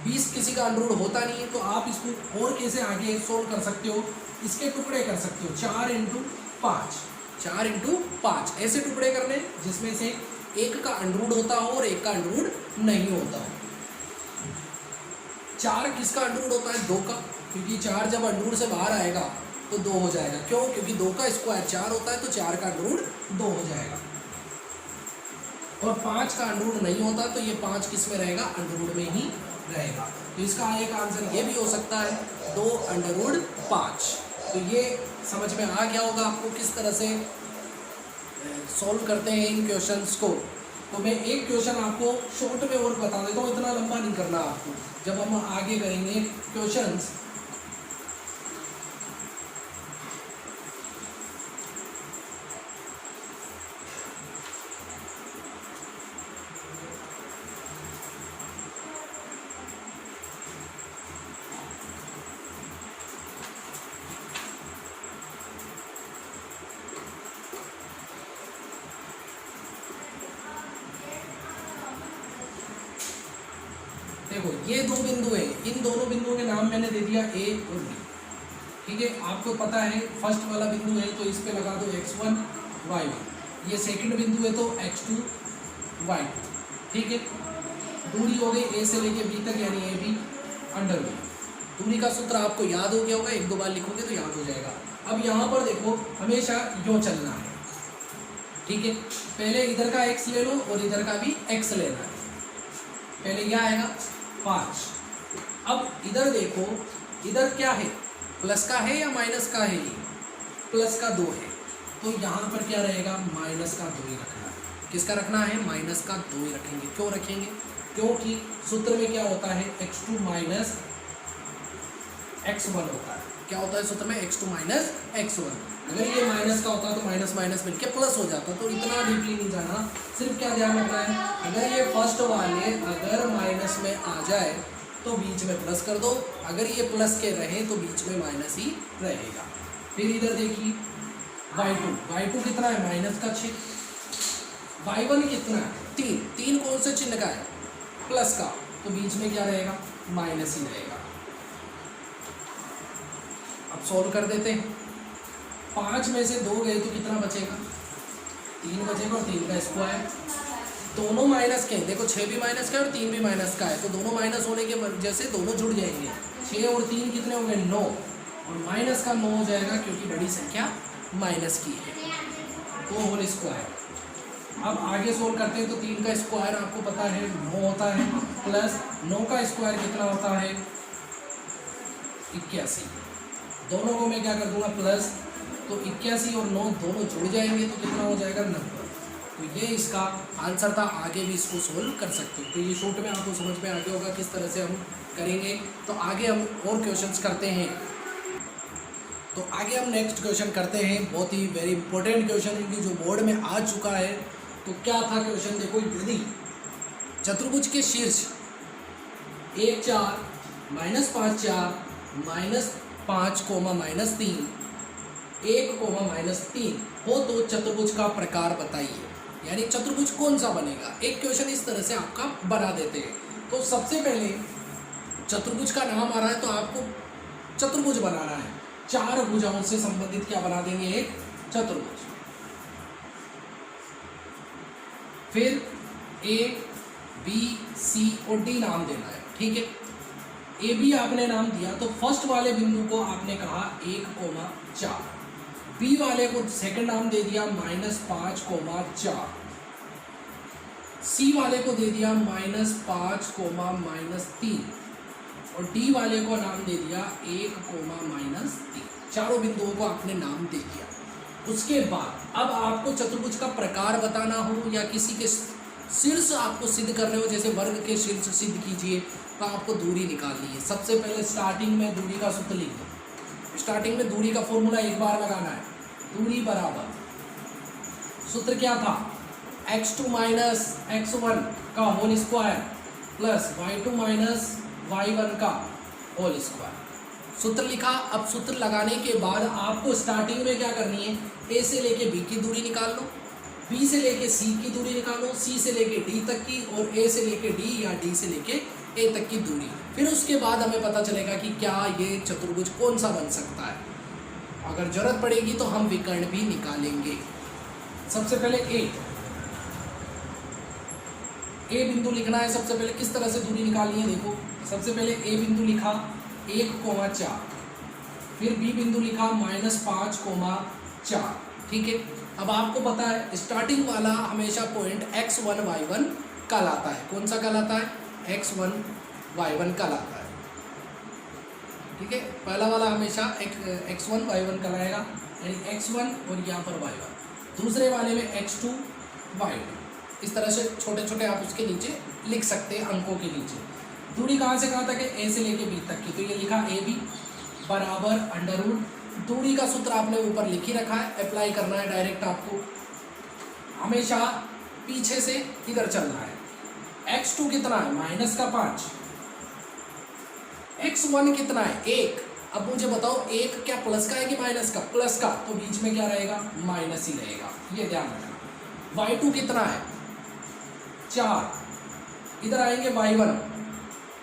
20 किसी का अंडर रूट होता नहीं है। तो आप इसको और कैसे आगे सोल्व कर सकते हो, इसके टुकड़े कर सकते हो, 4 × 5, 4 × 5 ऐसे टुकड़े करने जिसमें से एक का अंडर रूट होता हो और एक का अंडर रूट नहीं होता हो। 4 किसका अंडर रूट होता है, 2 का, क्योंकि 4 जब अंडर रूट से बाहर आएगा तो 2 हो जाएगा। क्यों, क्योंकि 2 का स्क्वायर 4 होता है, तो 4 का अंडर रूट 2 हो जाएगा। और 5 का अंडर रूट नहीं होता तो ये 5 किस में रहेगा, अंडर रूट में ही रहेगा। तो इसका एक आंसर ये भी हो सकता है 2 अंडर रूट 5। तो ये समझ में आ गया होगा आपको किस तरह से सॉल्व करते हैं इन क्वेश्चंस को। तो मैं एक क्वेश्चन आपको शॉर्ट में और बता देता हूँ, इतना लंबा नहीं करना आपको। जब हम आगे करेंगे क्वेश्चंस, देखो ये 2 बिंदु हैं, इन दोनों बिंदुओं के नाम मैंने दे दिया A और B, ठीक है। आपको पता है फर्स्ट वाला बिंदु है तो इस पे लगा दो x1 y1, ये सेकंड बिंदु है तो x2 y2, ठीक है। दूरी हो गई A से लेके B तक, यानी AB अंडर रूट। दूरी का सूत्र आपको याद हो गया होगा, 1-2 बार लिखोगे तो याद हो जाएगा। अब यहाँ पर देखो हमेशा यूँ चलना है, ठीक है। पहले इधर का x ले लो और इधर का भी x लेना है। पहले क्या आएगा, 5। अब इधर देखो, इधर क्या है, प्लस का है या माइनस का है, प्लस का 2 है। तो यहाँ पर क्या रहेगा, माइनस का 2 ही रखना है। किसका रखना है, माइनस का 2 ही रखेंगे। क्यों रखेंगे, क्योंकि सूत्र में क्या होता है, x2 माइनस x1 होता है। क्या होता है सूत्र में, x2 माइनस x1। अगर ये माइनस का होता तो माइनस माइनस मिलके प्लस हो जाता। तो इतना डीपली नहीं जाना, सिर्फ क्या ध्यान रखना है, अगर ये फर्स्ट वाले अगर माइनस में आ जाए तो बीच में प्लस कर दो, अगर ये प्लस के रहे तो बीच में माइनस ही रहेगा। फिर इधर देखिए y2 कितना है, माइनस का 6, y1 कितना है, 3 कौन से चिन्ह का है, प्लस का, तो बीच में क्या रहेगा, माइनस ही रहेगा। अब सॉल्व कर देते हैं। 5 में से 2 गए तो कितना बचेगा, 3 बचेगा, और 3 का स्क्वायर। दोनों माइनस के हैं, देखो 6 भी माइनस का है और 3 भी माइनस का है, तो दोनों माइनस होने के वजह से दोनों जुड़ जाएंगे। 6 और 3 कितने होंगे, 9, और माइनस का 9 हो जाएगा क्योंकि बड़ी संख्या माइनस की है। तो होल स्क्वायर अब आगे सोल्व करते हैं तो 3 का स्क्वायर आपको पता है 9 होता है, प्लस 9 का स्क्वायर कितना होता है 81। दोनों को मैं क्या कर दूंगा प्लस, तो 81 और 9 दोनों जुड़ जाएंगे तो कितना हो जाएगा 90। तो ये इसका आंसर था। आगे भी इसको सोल्व कर सकते हो। तो ये शॉर्ट में आपको समझ में आ गया होगा किस तरह से हम करेंगे। तो आगे हम और क्वेश्चंस करते हैं। तो आगे हम नेक्स्ट क्वेश्चन करते हैं, बहुत ही वेरी इंपॉर्टेंट क्वेश्चन क्योंकि जो बोर्ड में आ चुका है। तो क्या था क्वेश्चन, देखो, यदि चतुर्भुज के शीर्ष 1 4 -5 4 -5 -3 1 -3 हो तो चतुर्भुज का प्रकार बताइए। यानी चतुर्भुज कौन सा बनेगा। एक क्वेश्चन इस तरह से आपका बना देते हैं। तो सबसे पहले चतुर्भुज का नाम आ रहा है तो आपको चतुर्भुज बनाना है। 4 भुजाओं से संबंधित क्या बना देंगे, एक चतुर्भुज। फिर ए बी सी और डी नाम देना है, ठीक है। ए बी आपने नाम दिया तो फर्स्ट वाले बिंदु को आपने कहा 1 4, बी वाले को सेकंड नाम दे दिया -5 4, सी वाले को दे दिया -5 -3 और डी वाले को नाम दे दिया 1 -3। चारों बिंदुओं को आपने नाम दे दिया। उसके बाद अब आपको चतुर्भुज का प्रकार बताना हो या किसी के शीर्ष आपको सिद्ध करने हो, जैसे वर्ग के शीर्ष सिद्ध कीजिए, तो आपको दूरी निकालनी है। सबसे पहले स्टार्टिंग में दूरी का सूत्र लिख दो। स्टार्टिंग में दूरी का फॉर्मूला एक बार लगाना है। दूरी बराबर, सूत्र क्या था, x2 - x1 का whole square plus y2 - y1 का होल स्क्वायर। सूत्र लिखा। अब सूत्र लगाने के बाद आपको स्टार्टिंग में क्या करनी है, a से लेके b की दूरी निकाल लो, b से लेके c की दूरी निकालो, c से लेके d तक की और a से लेके d या d से लेके a तक की दूरी। फिर उसके बाद हमें पता चलेगा कि क्या ये चतुर्भुज कौन सा बन सकता है। अगर जरूरत पड़ेगी तो हम विकर्ण भी निकालेंगे। सबसे पहले ए बिंदु लिखना है। सबसे पहले किस तरह से दूरी निकालनी है, देखो। सबसे पहले ए बिंदु लिखा 1 4, फिर बी बिंदु लिखा -5 4, ठीक है। अब आपको पता है स्टार्टिंग वाला हमेशा पॉइंट x1 y1 कहलाता है। कौन सा कहलाता है, x1 y1 कहलाता है, ठीक है। पहला वाला हमेशा x1 y1 कहलाएगा, यानी x1 और यहाँ पर y1। दूसरे वाले में x2 y2। इस तरह से छोटे छोटे आप उसके नीचे लिख सकते हैं, अंकों के नीचे। दूरी कहाँ से कहाँ तक है, a से लेके b तक की। तो ये लिखा ए बी बराबर √ दूरी का सूत्र आपने ऊपर लिख ही रखा है, अप्लाई करना है डायरेक्ट आपको। हमेशा पीछे से इधर चलना है। x2 कितना है, -5। x1 कितना है, 1। अब मुझे बताओ 1 क्या प्लस का है कि माइनस का, प्लस का, तो बीच में क्या रहेगा, माइनस ही रहेगा, ये ध्यान रखना। y2 कितना है, 4। इधर आएंगे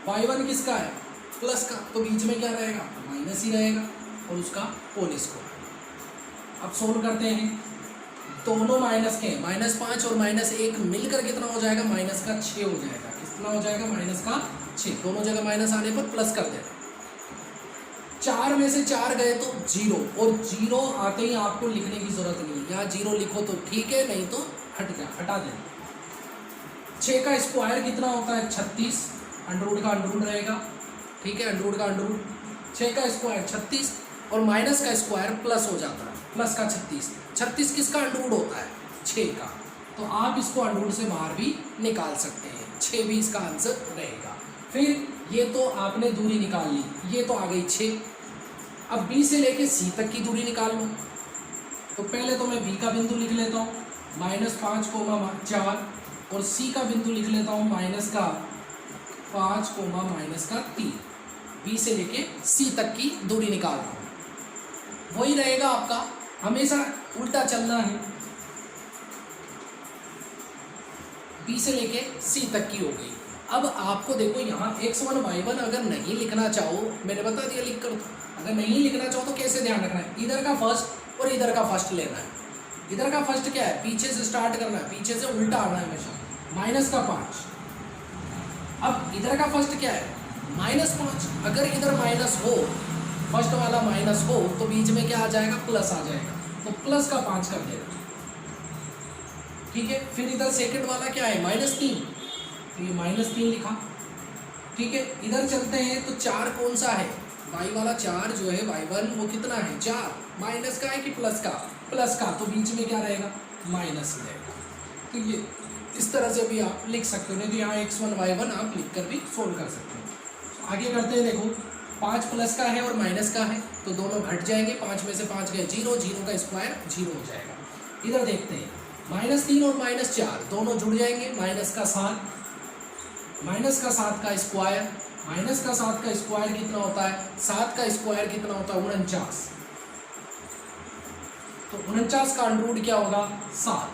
y1 किसका है, प्लस का, तो बीच में क्या रहेगा, माइनस ही रहेगा और उसका होल स्क्वायर। अब सोल्व करते हैं। दोनों माइनस के हैं, -5 और -1 मिलकर कितना हो जाएगा, -6 हो जाएगा। कितना हो जाएगा, -6। दोनों जगह माइनस आने पर प्लस कर देना। 4 में से 4 गए तो 0, और 0 आते ही आपको लिखने की जरूरत नहीं है। यहाँ 0 लिखो तो ठीक है, नहीं तो हटा देना। 6 का स्क्वायर कितना होता है, 36। अंडरवुड का अंडरवुड रहेगा, ठीक है, अंडरवुड का अंडरवुड। 6 का स्क्वायर 36 और माइनस का स्क्वायर प्लस हो जाता है, प्लस का 36। 36 किसका अंडरवुड होता है, 6 का। तो आप इसको अंडरवुड से बाहर भी निकाल सकते हैं, 6 भी इसका आंसर रहेगा। फिर ये तो आपने दूरी निकाल ली, ये तो आ गई 6। अब बी से लेके सी तक की दूरी निकाल लो। तो पहले तो मैं बी का बिंदु लिख लेता हूँ -5 4, और सी का बिंदु लिख लेता हूँ -5 -3। बी से लेके सी तक की दूरी निकाल रहा हूँ। वही रहेगा आपका, हमेशा उल्टा चलना है। बी से लेके सी तक की हो गई। अब आपको देखो यहाँ x1 y1 अगर नहीं लिखना चाहो, मैंने बता दिया लिख कर, अगर नहीं लिखना चाहो तो कैसे ध्यान रखना है, इधर का फर्स्ट और इधर का फर्स्ट लेना है। इधर का फर्स्ट क्या है, पीछे से स्टार्ट करना है, पीछे से उल्टा आना है हमेशा, -5। अब इधर का फर्स्ट क्या है, -5। अगर इधर माइनस हो, फर्स्ट वाला माइनस हो, तो बीच में क्या आ जाएगा, प्लस आ जाएगा। तो प्लस का 5 कर देना। ठीक है। फिर इधर सेकंड वाला क्या है, -3, तो ये -3 लिखा। ठीक है, इधर चलते हैं तो 4 कौन सा है, y वाला 4 जो है y1 वो कितना है 4, माइनस का है कि प्लस का, प्लस का, तो बीच में क्या रहेगा माइनस ही रहेगा। तो ये इस तरह से भी आप लिख सकते हो, नहीं तो यहाँ x1 y1 आप लिख कर भी सोल्व कर सकते हो। आगे करते हैं, देखो 5 प्लस का है और माइनस का है तो दोनों घट जाएंगे, 5 में से 5 गए 0, 0 का स्क्वायर 0 हो जाएगा। इधर देखते हैं -3 और -4 दोनों जुड़ जाएंगे, माइनस का 7 का स्क्वायर, माइनस का 7 का स्क्वायर कितना होता है, 7 का स्क्वायर कितना होता है 49, तो 49 का अंडर क्या होगा 7,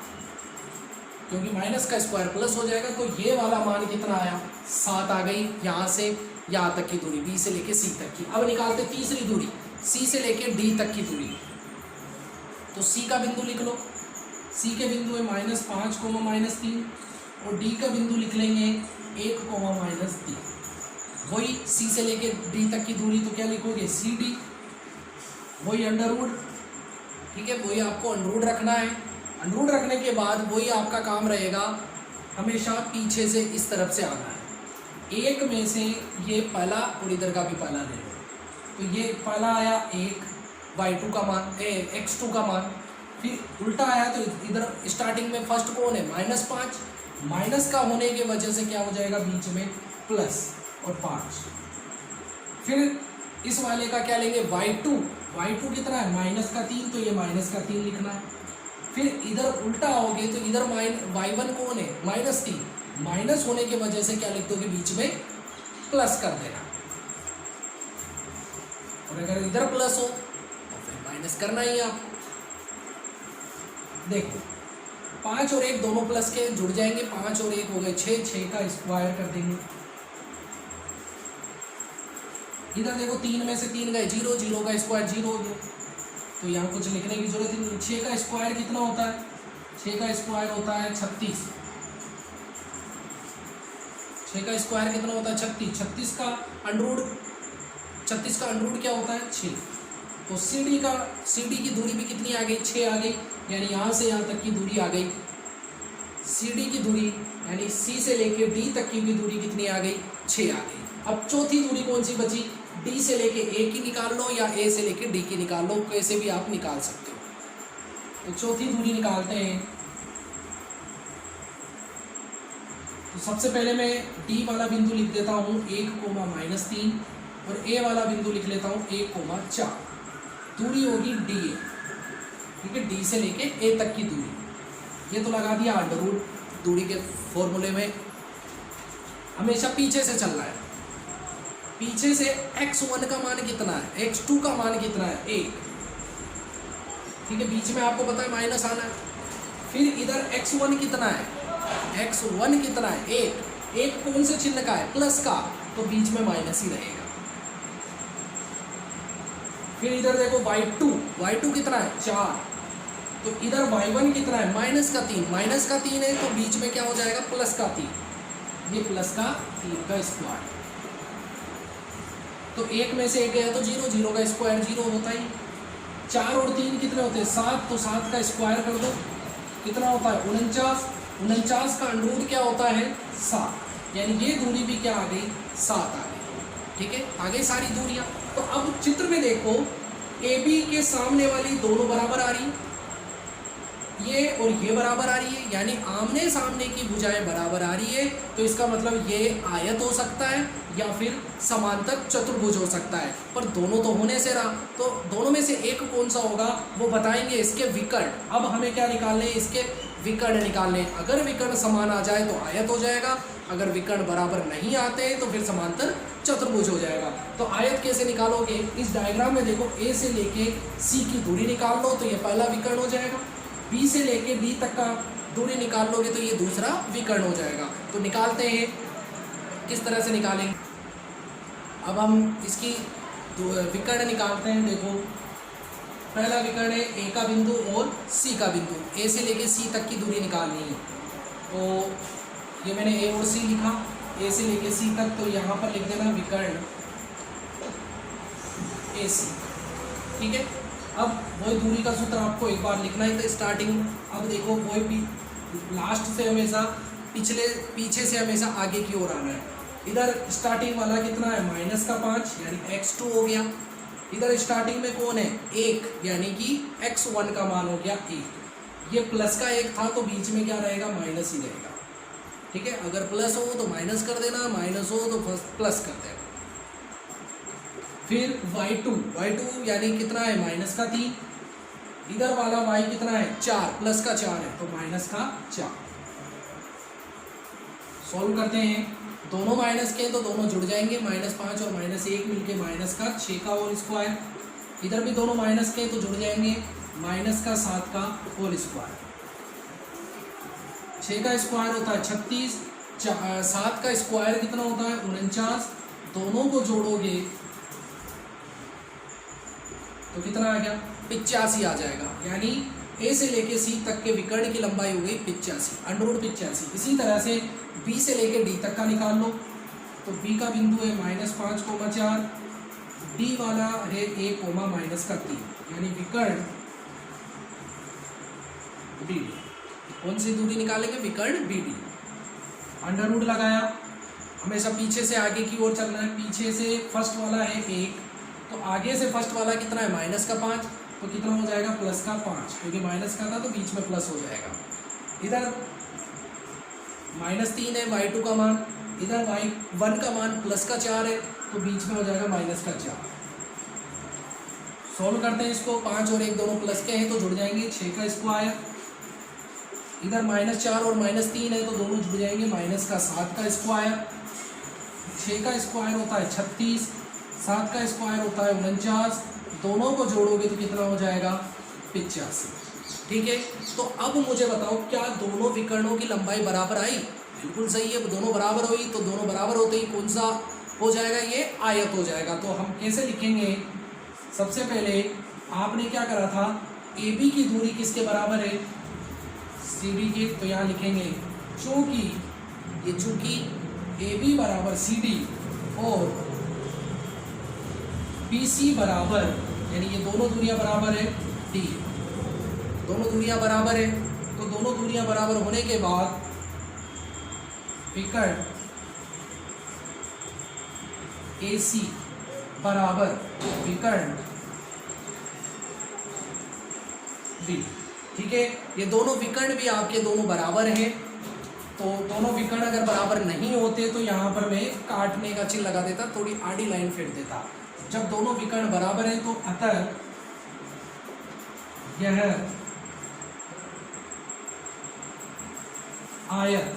क्योंकि माइनस का स्क्वायर प्लस हो जाएगा, तो ये वाला मान कितना आया 7 आ गई। यहाँ से यहाँ तक की दूरी B से लेके C तक की। अब निकालते तीसरी दूरी C से लेके D तक की दूरी, तो C का बिंदु लिख लो, C के बिंदु है -5, -3 और D का बिंदु लिख लेंगे 1, -3। वही C से लेके D तक की दूरी, तो क्या लिखोगे CD, वही अंडर, ठीक है, वही आपको अंडर रखना है। अंडर रखने के बाद वही आपका काम रहेगा, हमेशा पीछे से इस तरफ से आना है। एक में से ये पहला और इधर का भी पहला ले लो, तो ये पहला आया 1 y2 का मान, x2 का मान, फिर उल्टा आया तो इधर स्टार्टिंग में फर्स्ट कौन है -5, माइनस का होने की वजह से क्या हो जाएगा बीच में प्लस और 5। फिर इस वाले का क्या लेंगे y2 कितना है -3, तो ये -3 लिखना है। फिर इधर उल्टा होगे तो इधर y1 कौन है -3, माइनस होने की वजह से क्या लिख दोगे बीच में प्लस कर देना, और अगर इधर प्लस हो तो फिर माइनस करना ही आप। देखो 5 और 1 दोनों प्लस के जुड़ जाएंगे, 5 और 1 हो गए 6 का स्क्वायर कर देंगे। इधर देखो 3 में से 3 गए 0, 0 का स्क्वायर 0 हो गया, तो यहाँ कुछ लिखने की जरूरत ही नहीं। 6 का स्क्वायर कितना होता है, 6 का स्क्वायर होता है 36, 6 का स्क्वायर कितना होता है 36, 36 का अंडर क्या होता है 6, तो CD की दूरी भी कितनी आ गई 6 आ गई, यानी यहाँ से यहाँ तक की दूरी आ गई। CD की दूरी यानी C से लेके D तक की भी दूरी कितनी आ गई 6 आ गई। अब चौथी दूरी कौन सी बची, D से लेके A की निकाल लो या A से लेके D की निकाल लो, कैसे भी आप निकाल सकते हो। तो चौथी दूरी निकालते हैं, तो सबसे पहले मैं D वाला बिंदु लिख देता हूँ 1, -3 और A वाला बिंदु लिख लेता हूँ 1, 4। दूरी होगी DA, ठीक है, D से लेके A तक की दूरी, ये तो लगा दिया अंडर रूट दूरी के फॉर्मूले में। हमेशा पीछे से चल रहा है, पीछे से x1 का मान कितना है, x2 का मान कितना है 1, ठीक है, बीच में आपको पता है माइनस आना है। फिर इधर x1 कितना है, x1 कितना है 1 कौन से चिन्ह का है प्लस का, तो बीच में माइनस ही रहेगा। फिर इधर देखो y2 कितना है 4, तो इधर y1 कितना है -3 है, तो बीच में क्या हो जाएगा +3, ये +3 का स्क्वायर, तो 1 में से 1 गया तो 0, 0 का स्क्वायर 0 होता ही। 4 और 3 कितने होते हैं 7, तो 7 का स्क्वायर कर दो, कितना होता है 49 का अंडर क्या होता है 7, यानी ये दूरी भी क्या आ गई 7 आ गई। ठीक है, आ गई सारी दूरियां। तो अब चित्र में देखो AB के सामने वाली दोनों बराबर आ रही, ये और ये बराबर आ रही है, यानी आमने सामने की भुजाएं बराबर आ रही है, तो इसका मतलब ये आयत हो सकता है या फिर समांतर चतुर्भुज हो सकता है, पर दोनों तो होने से रहा, तो दोनों में से एक कौन सा होगा वो बताएंगे इसके विकर्ण। अब हमें क्या निकालने, इसके विकर्ण निकालने। अगर विकर्ण समान आ जाए तो आयत हो जाएगा, अगर विकर्ण बराबर नहीं आते हैं तो फिर समांतर चतुर्भुज हो जाएगा। तो आयत कैसे निकालोगे, इस डायग्राम में देखो A से लेके C की दूरी निकाल लो तो ये पहला विकर्ण हो जाएगा, B से लेके D तक का दूरी निकाल लोगे तो ये दूसरा विकर्ण हो जाएगा। तो निकालते हैं, किस तरह से निकालेंगे, अब हम इसकी विकर्ण निकालते हैं। देखो पहला विकर्ण है A का बिंदु और C का बिंदु, A से लेके C तक की दूरी निकालनी है, तो ये मैंने A और C लिखा, A से लेके C तक, तो यहाँ पर लिख देना विकर्ण AC। ठीक है, अब वही दूरी का सूत्र आपको एक बार लिखना है, तो स्टार्टिंग, अब देखो वही भी लास्ट से हमेशा पीछे से हमेशा आगे की ओर आना है। इधर स्टार्टिंग वाला कितना है -5 यानी x2 हो गया। इधर स्टार्टिंग में कौन है 1 यानी कि x1 का मान हो गया 1। ये प्लस का 1 था तो बीच में क्या रहेगा माइनस ही रहेगा। ठीक है, अगर प्लस हो तो माइनस कर देना, माइनस हो तो प्लस कर देना। फिर y2 यानी कितना है -3। इधर वाला y कितना है 4 प्लस का 4 है तो -4। सॉल्व करते हैं, दोनों माइनस के तो दोनों जुड़ जाएंगे, -5 और -1 मिलके -6 का होल स्क्वायर। इधर भी दोनों माइनस के तो जुड़ जाएंगे, -7 का होल स्क्वायर। 6 का स्क्वायर होता है 36, 7 का स्क्वायर कितना होता है 49। दोनों को जोड़ोगे तो कितना आ गया 85 आ जाएगा। यानी ए से लेके सी तक के विकर्ण की लंबाई हो गई 85, √85। इसी तरह से बी से लेके डी तक का निकाल लो तो बी का बिंदु है -5,4, डी वाला है 1,-3 यानी विकर्ण बी डी। कौन सी दूरी निकालेंगे विकर्ण बी डी। अंडर रूट लगाया, हमेशा पीछे से आगे की ओर चलना है। पीछे से फर्स्ट वाला है 1 तो आगे से फर्स्ट वाला कितना है -5 तो कितना हो जाएगा +5 क्योंकि माइनस का था तो बीच में प्लस हो जाएगा। इधर -3 है y2 का मान, इधर y1 का मान +4 है तो बीच में हो जाएगा -4। सॉल्व करते हैं इसको, 5 और 1 दोनों प्लस के हैं तो जुड़ जाएंगे 6 का स्क्वायर। इधर -4 और -3 है तो दोनों जुड़ जाएंगे -7 का स्क्वायर। 6 का स्क्वायर होता है 36, 7 का स्क्वायर होता है 49। दोनों को जोड़ोगे तो कितना हो जाएगा 85। ठीक है, तो अब मुझे बताओ क्या दोनों विकर्णों की लंबाई बराबर आई? बिल्कुल सही है, दोनों बराबर हुई तो दोनों बराबर होते ही कौन सा हो जाएगा ये आयत हो जाएगा। तो हम कैसे लिखेंगे, सबसे पहले आपने क्या करा था AB की दूरी किसके बराबर है CD की, तो यहाँ लिखेंगे चूंकि AB बराबर CD और BC बराबर यानी ये दोनों दूरियां बराबर है D, दोनों दूरियां बराबर है तो दोनों दूरियां बराबर होने के बाद विकर्ण AC बराबर विकर्ण B। ठीक है, ये दोनों विकर्ण भी आपके दोनों बराबर हैं तो दोनों विकर्ण अगर बराबर नहीं होते तो यहाँ पर मैं काटने का चिन्ह लगा देता, थोड़ी आड़ी लाइन फेर देता। जब दोनों विकर्ण बराबर हैं तो अतः यह आयत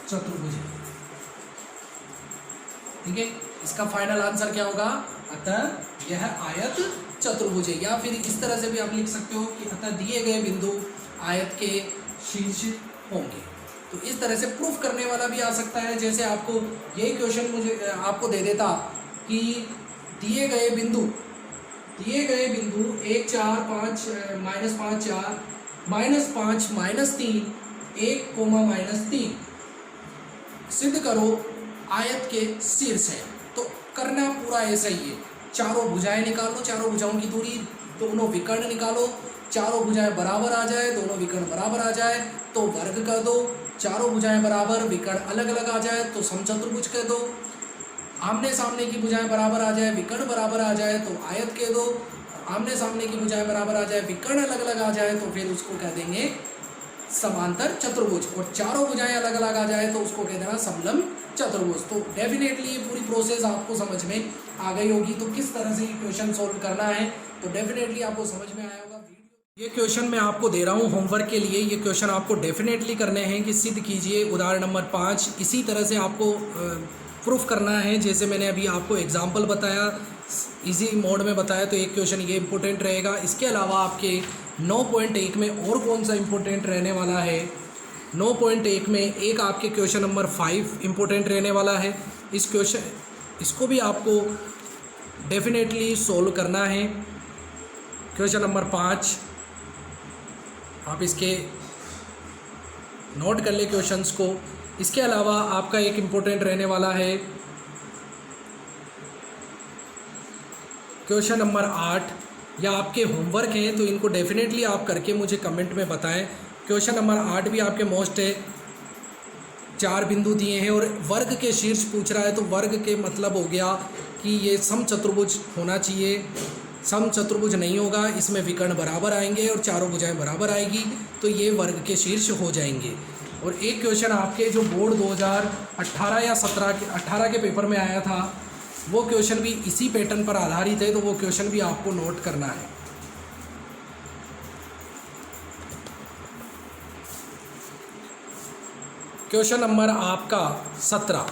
चतुर्भुज है। ठीक है, इसका फाइनल आंसर क्या होगा, अतः यह आयत चतुर्भुज है। या फिर इस तरह से भी आप लिख सकते हो कि अतः दिए गए बिंदु आयत के शीर्ष होंगे। तो इस तरह से प्रूफ करने वाला भी आ सकता है। जैसे आपको यही क्वेश्चन मुझे आपको दे देता कि दिए गए बिंदु 1 4 5 -5 4 -5 -3 1, -3 सिद्ध करो आयत के शीर्ष है। तो करना पूरा ऐसा ही है, चारों भुजाएं निकालो, चारों भुजाओं की दूरी, दोनों विकर्ण निकालो, चारों भुजाएं बराबर आ जाए, दोनों विकर्ण बराबर आ जाए तो वर्ग कर दो, चारों भुजाएं बराबर विकर्ण अलग अलग आ जाए तो समचतुर्भुज कह दो, आमने सामने की भुजाएं बराबर आ जाए विकर्ण बराबर आ जाए तो आयत कह दो, आमने सामने की भुजाएं बराबर आ जाए विकर्ण अलग अलग आ जाए तो फिर उसको कह देंगे समांतर चतुर्भुज, और चारों भुजाएं अलग अलग आ जाए तो उसको कह देना समलंब चतुर्भुज। तो डेफिनेटली ये पूरी प्रोसेस आपको समझ में आ गई होगी। तो किस तरह से ये क्वेश्चन सॉल्व करना है तो डेफिनेटली आपको समझ में आया होगा। ये क्वेश्चन मैं आपको दे रहा हूँ होमवर्क के लिए, ये क्वेश्चन आपको डेफिनेटली करने हैं कि सिद्ध कीजिए उदाहरण नंबर 5। इसी तरह से आपको प्रूफ करना है जैसे मैंने अभी आपको एग्जाम्पल बताया, इजी मोड में बताया, तो एक क्वेश्चन ये इम्पोर्टेंट रहेगा। इसके अलावा आपके 9.1 में और कौन सा इम्पोर्टेंट रहने वाला है, 9.1 में एक आपके क्वेश्चन नंबर 5 इम्पोर्टेंट रहने वाला है। इसको भी आपको डेफिनेटली सोल्व करना है। क्वेश्चन नंबर 5 आप इसके नोट कर ले क्वेश्चंस को। इसके अलावा आपका एक इम्पोर्टेंट रहने वाला है क्वेश्चन नंबर 8। या आपके होमवर्क हैं तो इनको डेफिनेटली आप करके मुझे कमेंट में बताएं। क्वेश्चन नंबर 8 भी आपके मोस्ट है, 4 बिंदु दिए हैं और वर्ग के शीर्ष पूछ रहा है, तो वर्ग के मतलब हो गया कि ये समचतुर्भुज होना चाहिए। समचतुर्भुज नहीं होगा, इसमें विकर्ण बराबर आएंगे और चारों भुजाएं बराबर आएगी, तो ये वर्ग के शीर्ष हो जाएंगे। और एक क्वेश्चन आपके जो बोर्ड 2018 या 18 के पेपर में आया था, वो क्वेश्चन भी इसी पैटर्न पर आधारित है, तो वो क्वेश्चन भी आपको नोट करना है। क्वेश्चन नंबर आपका 17,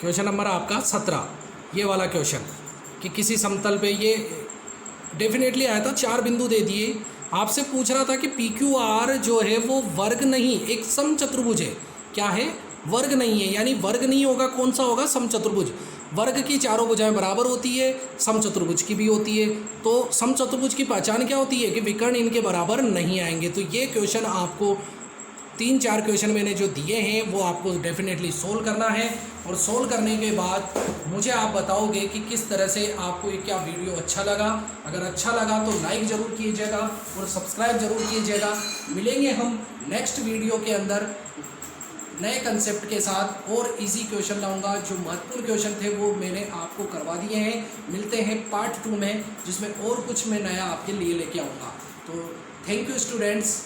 क्वेश्चन नंबर आपका 17 ये वाला क्वेश्चन कि किसी समतल पे, ये डेफिनेटली आया था, 4 बिंदु दे दिए, आपसे पूछ रहा था कि PQR जो है वो वर्ग नहीं, एक समचतुर्भुज है। क्या है? वर्ग नहीं है, यानी वर्ग नहीं होगा, कौन सा होगा? समचतुर्भुज। वर्ग की चारों भुजाएं बराबर होती है, समचतुर्भुज की भी होती है। तो समचतुर्भुज की पहचान क्या होती है? कि विकर्ण इनके बराबर नहीं आएंगे। तो ये क्वेश्चन आपको 3-4 क्वेश्चन मैंने जो दिए हैं वो आपको डेफिनेटली सोल्व करना है, और सोल्व करने के बाद मुझे आप बताओगे कि किस तरह से आपको ये क्या वीडियो अच्छा लगा। अगर अच्छा लगा तो लाइक ज़रूर कीजिएगा और सब्सक्राइब ज़रूर कीजिएगा। मिलेंगे हम नेक्स्ट वीडियो के अंदर नए कंसेप्ट के साथ, और इजी क्वेश्चन लाऊंगा। जो महत्वपूर्ण क्वेश्चन थे वो मैंने आपको करवा दिए हैं। मिलते हैं पार्ट 2 में, जिसमें और कुछ मैं नया आपके लिए लेके आऊँगा। तो थैंक यू स्टूडेंट्स।